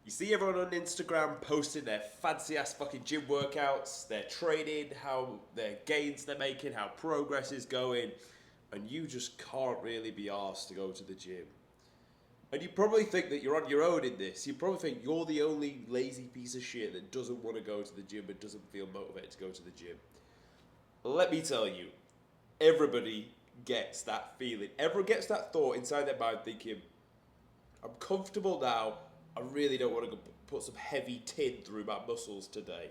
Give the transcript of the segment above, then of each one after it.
You see everyone on Instagram posting their fancy ass fucking gym workouts, their training, how their gains they're making, how progress is going, and you just can't really be asked to go to the gym. And you probably think that you're on your own in this. You probably think you're the only lazy piece of shit that doesn't want to go to the gym and doesn't feel motivated to go to the gym. Let me tell you, everybody gets that feeling. Everyone gets that thought inside their mind thinking, I'm comfortable now. I really don't want to go put some heavy tin through my muscles today.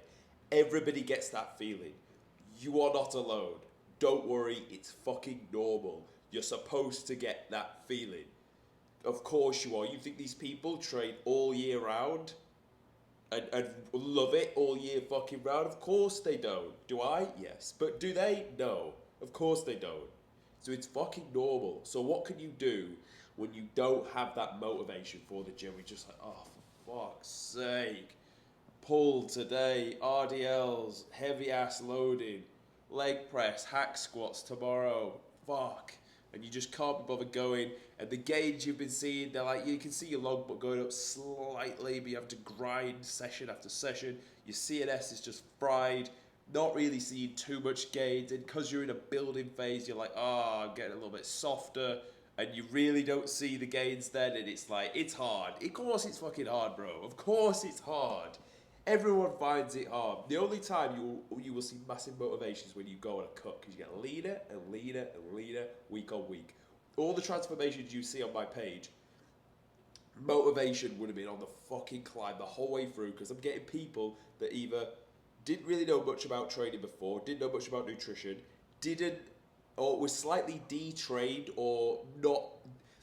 Everybody gets that feeling. You are not alone. Don't worry, it's fucking normal. You're supposed to get that feeling. Of course you are. You think these people train all year round and love it all year fucking round? Of course they don't. Do I? Yes. But do they? No. Of course they don't. So it's fucking normal. So what can you do when you don't have that motivation for the gym? You're just like, oh, for fuck's sake. Pull today, RDLs, heavy ass loading, leg press, hack squats tomorrow. Fuck. And you just can't be bothered going. And the gains you've been seeing, they're like, you can see your logbook going up slightly, but you have to grind session after session. Your CNS is just fried, not really seeing too much gains. And because you're in a building phase, you're like, oh, I'm getting a little bit softer. And you really don't see the gains then. And it's like, it's hard. Of course it's fucking hard, bro. Of course it's hard. Everyone finds it hard. The only time you will see massive motivation is when you go on a cut because you get leaner and leaner and leaner week on week. All the transformations you see on my page, motivation would have been on the fucking climb the whole way through because I'm getting people that either didn't really know much about training before, didn't know much about nutrition, didn't or was slightly detrained or not.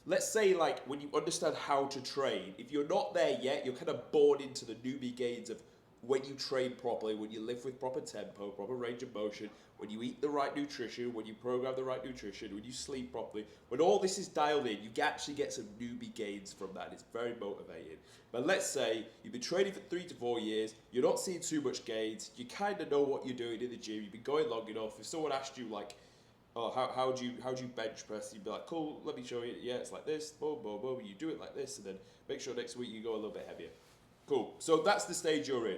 Let's say like when you understand how to train, if you're not there yet, you're kind of born into the newbie gains of when you train properly, when you live with proper tempo, proper range of motion, when you eat the right nutrition, when you program the right nutrition, when you sleep properly, when all this is dialed in, you actually get some newbie gains from that. It's very motivating. But let's say you've been training for 3 to 4 years, you're not seeing too much gains, you kind of know what you're doing in the gym, you've been going long enough. If someone asked you like, oh, how do you bench press? You'd be like, cool, let me show you. Yeah, it's like this, boom, boom, boom. You do it like this, and then make sure next week you go a little bit heavier. Cool. So that's the stage you're in.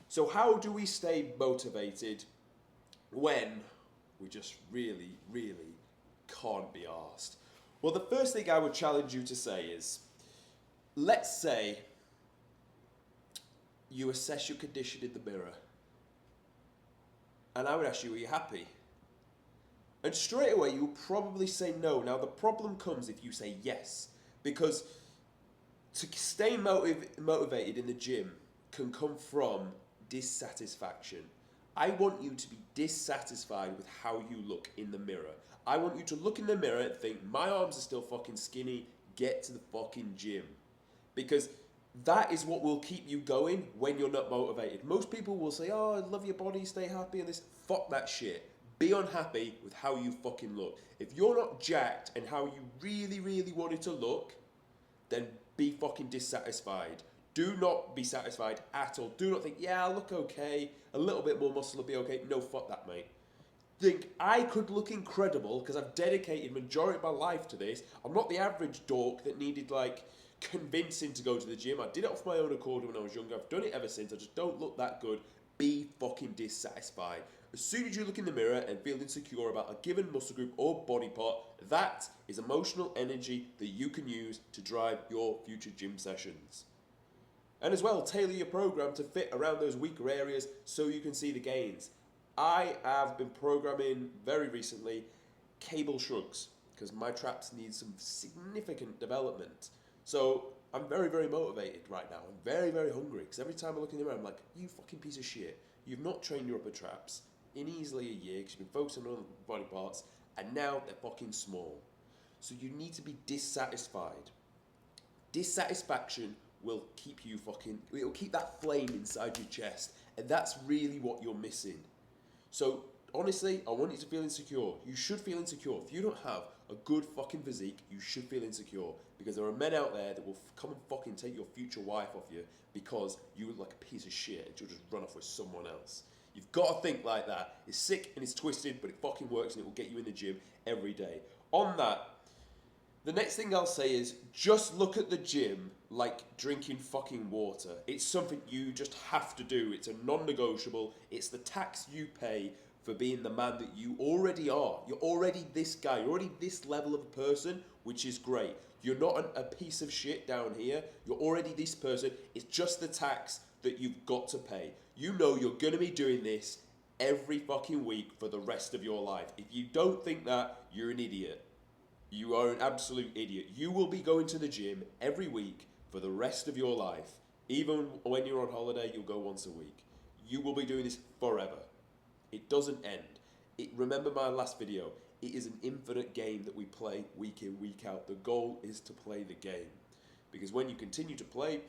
So how do we stay motivated when we just really, really can't be asked? Well, the first thing I would challenge you to say is, let's say you assess your condition in the mirror, and I would ask you, are you happy? And straight away, you'll probably say no. Now, the problem comes if you say yes, because to stay motivated in the gym can come from dissatisfaction. I want you to be dissatisfied with how you look in the mirror. I want you to look in the mirror and think, my arms are still fucking skinny, get to the fucking gym. Because that is what will keep you going when you're not motivated. Most people will say, oh, I love your body, stay happy, and this. Fuck that shit. Be unhappy with how you fucking look. If you're not jacked and how you really, really want it to look, then be fucking dissatisfied. Do not be satisfied at all. Do not think, yeah, I'll look okay. A little bit more muscle will be okay. No, fuck that, mate. Think, I could look incredible because I've dedicated majority of my life to this. I'm not the average dork that needed, like, convincing to go to the gym. I did it off my own accord when I was younger. I've done it ever since. I just don't look that good. Be fucking dissatisfied. As soon as you look in the mirror and feel insecure about a given muscle group or body part, that is emotional energy that you can use to drive your future gym sessions. And as well, tailor your program to fit around those weaker areas so you can see the gains. I have been programming very recently cable shrugs because my traps need some significant development. So I'm very, very motivated right now. I'm very, very hungry because every time I look in the mirror, I'm like, you fucking piece of shit. You've not trained your upper traps in easily a year because you've been focusing on body parts and now they're fucking small. So you need to be dissatisfied. Dissatisfaction will keep you fucking, it'll keep that flame inside your chest, and that's really what you're missing. So honestly, I want you to feel insecure. You should feel insecure. If you don't have a good fucking physique, you should feel insecure because there are men out there that will come and fucking take your future wife off you because you look like a piece of shit and you'll just run off with someone else. You've got to think like that. It's sick and it's twisted, but it fucking works and it will get you in the gym every day. On that, The next thing I'll say is just look at the gym like drinking fucking water. It's something you just have to do. It's a non-negotiable. It's the tax you pay for being the man that you already are. You're already this guy. You're already this level of a person, which is great. You're not a piece of shit down here. You're already this person. It's just the tax that you've got to pay. You know you're going to be doing this every fucking week for the rest of your life. If you don't think that, you're an idiot. You are an absolute idiot. You will be going to the gym every week for the rest of your life. Even when you're on holiday, you'll go once a week. You will be doing this forever. It doesn't end. Remember my last video. It is an infinite game that we play week in, week out. The goal is to play the game. Because when you continue to play,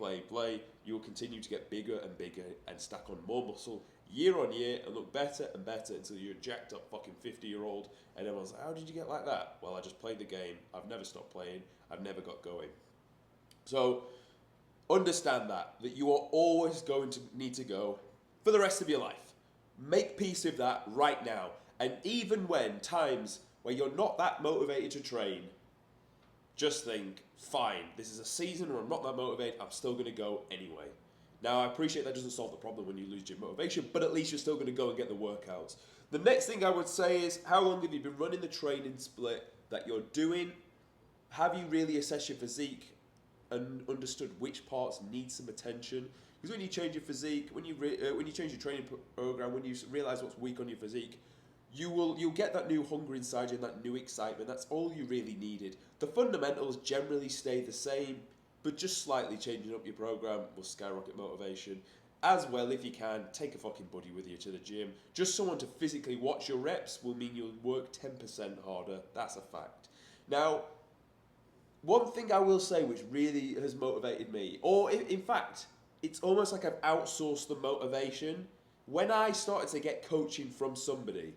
you will continue to get bigger and bigger and stack on more muscle year on year and look better and better until you're a jacked up fucking 50-year-old and everyone's like, how did you get like that? Well, I just played the game. I've never stopped playing. I've never got going. So understand that you are always going to need to go for the rest of your life. Make peace with that right now. And even when times where you're not that motivated to train, just think, fine, this is a season where I'm not that motivated, I'm still going to go anyway. Now, I appreciate that doesn't solve the problem when you lose gym motivation, but at least you're still going to go and get the workouts. The next thing I would say is, how long have you been running the training split that you're doing? Have you really assessed your physique and understood which parts need some attention? Because when you change your physique, when you change your training program, when you realise what's weak on your physique, you'll get that new hunger inside you and that new excitement. That's all you really needed. The fundamentals generally stay the same, but just slightly changing up your program will skyrocket motivation. As well, if you can, take a fucking buddy with you to the gym. Just someone to physically watch your reps will mean you'll work 10% harder. That's a fact. Now, one thing I will say which really has motivated me, or in fact, it's almost like I've outsourced the motivation. When I started to get coaching from somebody,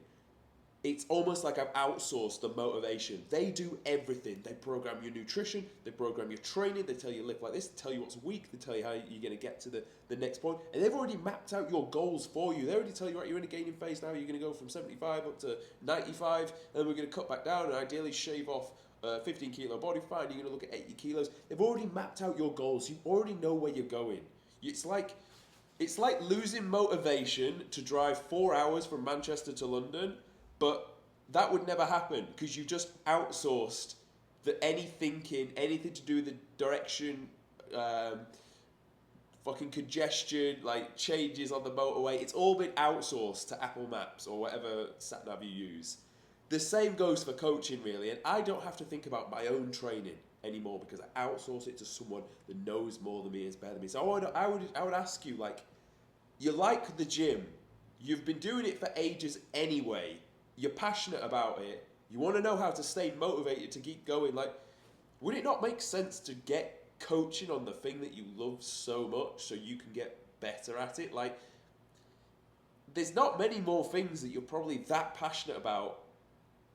it's almost like I've outsourced the motivation. They do everything. They program your nutrition, they program your training, they tell you live like this, they tell you what's weak, they tell you how you're going to get to the next point. And they've already mapped out your goals for you. They already tell you, right, you're in a gaining phase now, you're going to go from 75 up to 95, and then we're going to cut back down and ideally shave off 15 kilo body fat, and you're going to look at 80 kilos. They've already mapped out your goals. You already know where you're going. It's like losing motivation to drive 4 hours from Manchester to London, but that would never happen because you just outsourced any thinking, anything to do with the direction, fucking congestion, like changes on the motorway. It's all been outsourced to Apple Maps or whatever sat nav you use. The same goes for coaching, really, and I don't have to think about my own training anymore because I outsource it to someone that knows more than me, is better than me. So I would ask you, like, you like the gym, you've been doing it for ages anyway. You're passionate about it, you want to know how to stay motivated to keep going, like, would it not make sense to get coaching on the thing that you love so much so you can get better at it? Like, there's not many more things that you're probably that passionate about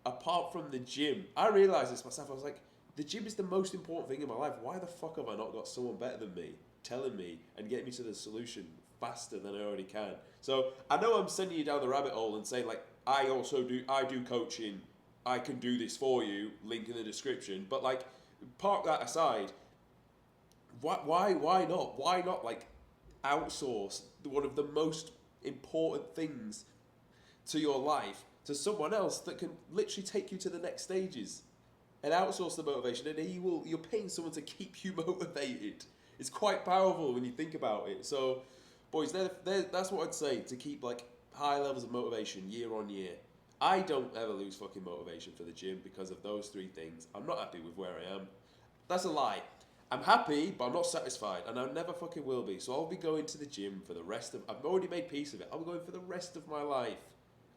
apart from the gym. I realised this myself, I was like, the gym is the most important thing in my life. Why the fuck have I not got someone better than me telling me and getting me to the solution faster than I already can? So I know I'm sending you down the rabbit hole and saying, like, I do coaching, I can do this for you, link in the description, but, like, park that aside. Why not? Why not, like, outsource one of the most important things to your life to someone else that can literally take you to the next stages, and outsource the motivation, and you're paying someone to keep you motivated. It's quite powerful when you think about it. So, boys, that's what I'd say to keep, like, high levels of motivation year on year. I don't ever lose fucking motivation for the gym because of those three things. I'm not happy with where I am. That's a lie. I'm happy, but I'm not satisfied, and I never fucking will be. So I'll be going to the gym for the rest of... I've already made peace of it. I'll be going for the rest of my life.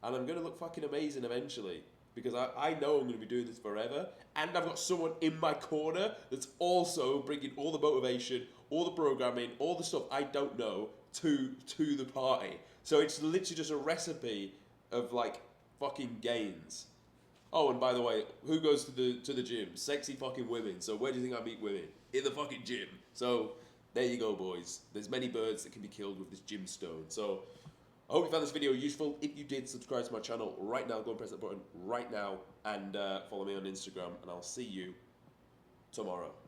And I'm going to look fucking amazing eventually. Because I know I'm going to be doing this forever. And I've got someone in my corner that's also bringing all the motivation, all the programming, all the stuff I don't know to the party. So it's literally just a recipe of, like, fucking gains. Oh, and by the way, who goes to the gym? Sexy fucking women. So where do you think I meet women? In the fucking gym. So there you go, boys. There's many birds that can be killed with this gym stone. So I hope you found this video useful. If you did, subscribe to my channel right now. Go and press that button right now and follow me on Instagram, and I'll see you tomorrow.